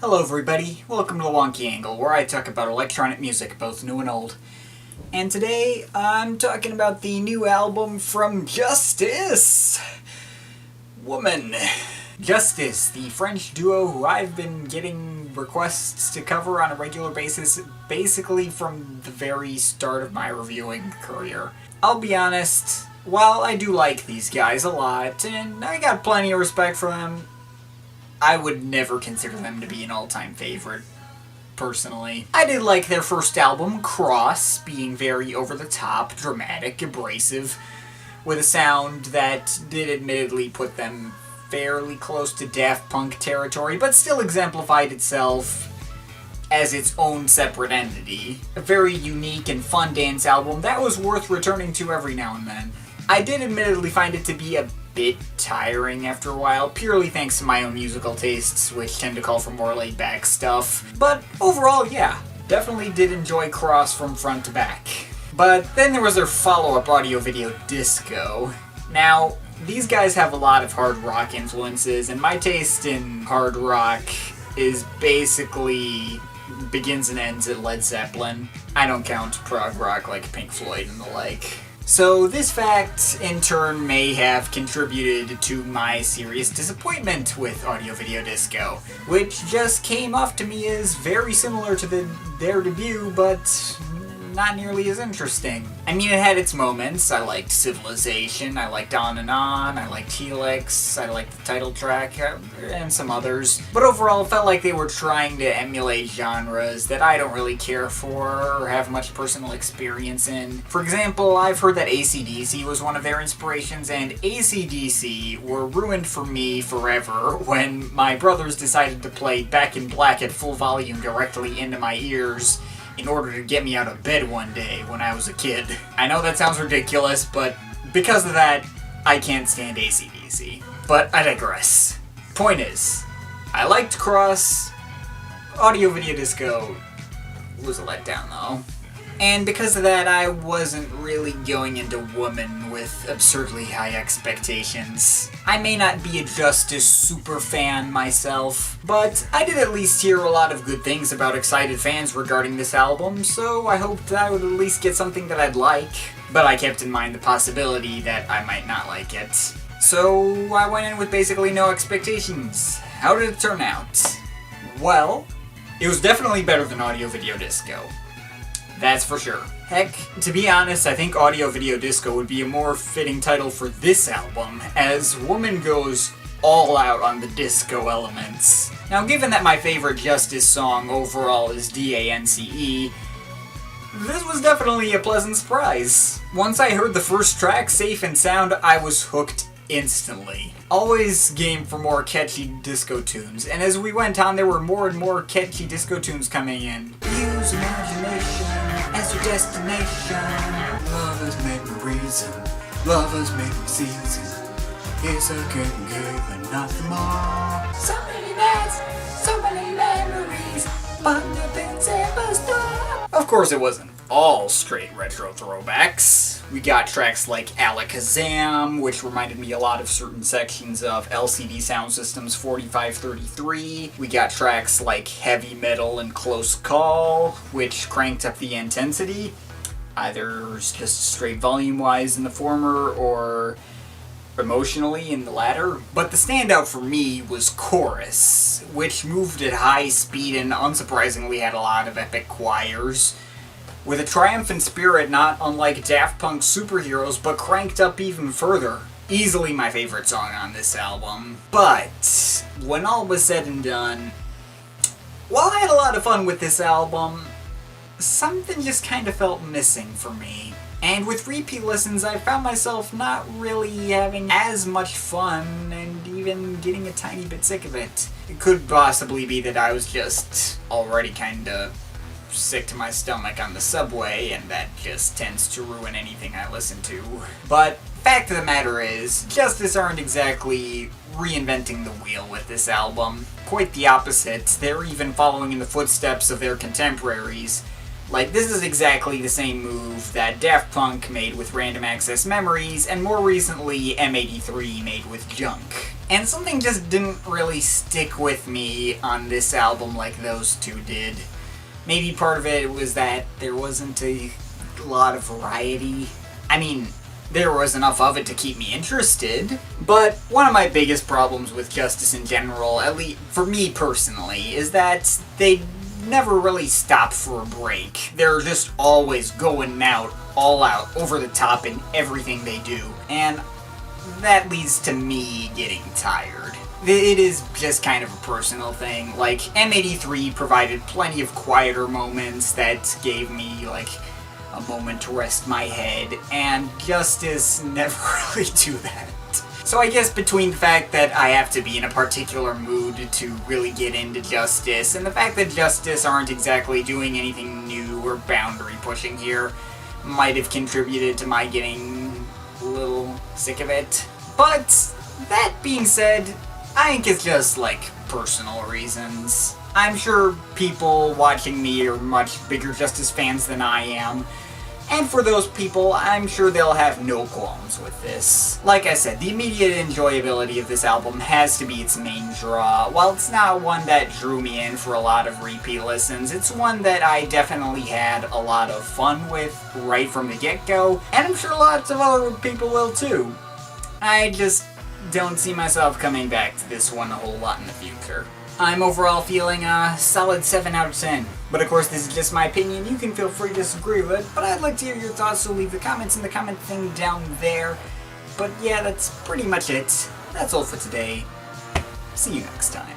Hello everybody, welcome to the Wonky Angle, where I talk about electronic music, both new and old. And today, I'm talking about the new album from Justice! Woman. Justice, the French duo who I've been getting requests to cover on a regular basis, basically from the very start of my reviewing career. I'll be honest, while I do like these guys a lot, and I got plenty of respect for them, I would never consider them to be an all-time favorite, personally. I did like their first album, Cross, being very over-the-top, dramatic, abrasive, with a sound that did admittedly put them fairly close to Daft Punk territory, but still exemplified itself as its own separate entity. A very unique and fun dance album that was worth returning to every now and then. I did admittedly find it to be a bit tiring after a while, purely thanks to my own musical tastes, which tend to call for more laid-back stuff. But overall, yeah, definitely did enjoy Cross from front to back. But then there was their follow-up audio video, Disco. Now, these guys have a lot of hard rock influences, and my taste in hard rock is basically begins and ends at Led Zeppelin. I don't count prog rock like Pink Floyd and the like. So this fact, in turn, may have contributed to my serious disappointment with Audio Video Disco, which just came off to me as very similar to their debut, but not nearly as interesting. I mean, it had its moments. I liked Civilization, I liked On and On, I liked Helix, I liked the title track, and some others. But overall, it felt like they were trying to emulate genres that I don't really care for or have much personal experience in. For example, I've heard that AC/DC was one of their inspirations, and AC/DC were ruined for me forever when my brothers decided to play Back in Black at full volume directly into my ears in order to get me out of bed one day when I was a kid. I know that sounds ridiculous, but because of that, I can't stand AC/DC. But I digress. Point is, I liked Cross. Audio Video Disco was a letdown though. And because of that, I wasn't really going into Woman with absurdly high expectations. I may not be a Justice super fan myself, but I did at least hear a lot of good things about excited fans regarding this album, so I hoped that I would at least get something that I'd like. But I kept in mind the possibility that I might not like it. So I went in with basically no expectations. How did it turn out? Well, it was definitely better than Audio Video Disco. That's for sure. Heck, to be honest, I think Audio Video Disco would be a more fitting title for this album, as Woman goes all out on the disco elements. Now, given that my favorite Justice song overall is DANCE, this was definitely a pleasant surprise. Once I heard the first track, Safe and Sound, I was hooked instantly. Always game for more catchy disco tunes, and as we went on, there were more and more catchy disco tunes coming in. Use imagination as your destination. Lovers make me reason, lovers make me season. It's a good give and nothing more. So many nights, so many memories, but nothing's ever stopped. Of course, it wasn't all straight retro throwbacks. We got tracks like Alakazam, which reminded me a lot of certain sections of LCD Sound System's 4533. We got tracks like Heavy Metal and Close Call, which cranked up the intensity, either just straight volume-wise in the former or emotionally in the latter. But the standout for me was Chorus, which moved at high speed and unsurprisingly had a lot of epic choirs, with a triumphant spirit not unlike Daft Punk's Superheroes, but cranked up even further. Easily my favorite song on this album. But when all was said and done, while I had a lot of fun with this album, something just kind of felt missing for me. And with repeat listens, I found myself not really having as much fun and even getting a tiny bit sick of it. It could possibly be that I was just already kinda sick to my stomach on the subway, and that just tends to ruin anything I listen to. But fact of the matter is, Justice aren't exactly reinventing the wheel with this album. Quite the opposite. They're even following in the footsteps of their contemporaries. Like, this is exactly the same move that Daft Punk made with Random Access Memories, and more recently M83 made with Junk. And something just didn't really stick with me on this album like those two did. Maybe part of it was that there wasn't a lot of variety. I mean, there was enough of it to keep me interested, but one of my biggest problems with Justice in general, at least for me personally, is that they never really stop for a break. They're just always going out, all out, over the top in everything they do, and that leads to me getting tired. It is just kind of a personal thing. Like, M83 provided plenty of quieter moments that gave me, like, a moment to rest my head, and Justice never really do that. So I guess between the fact that I have to be in a particular mood to really get into Justice, and the fact that Justice aren't exactly doing anything new or boundary pushing here, might have contributed to my getting a little sick of it. But that being said, I think it's just, like, personal reasons. I'm sure people watching me are much bigger Justice fans than I am, and for those people, I'm sure they'll have no qualms with this. Like I said, the immediate enjoyability of this album has to be its main draw. While it's not one that drew me in for a lot of repeat listens, it's one that I definitely had a lot of fun with right from the get-go, and I'm sure lots of other people will too. I just don't see myself coming back to this one a whole lot in the future. I'm overall feeling a solid 7 out of 10. But of course, this is just my opinion. You can feel free to disagree with it, but I'd like to hear your thoughts, so leave the comments in the comment thing down there. But yeah, that's pretty much it. That's all for today. See you next time.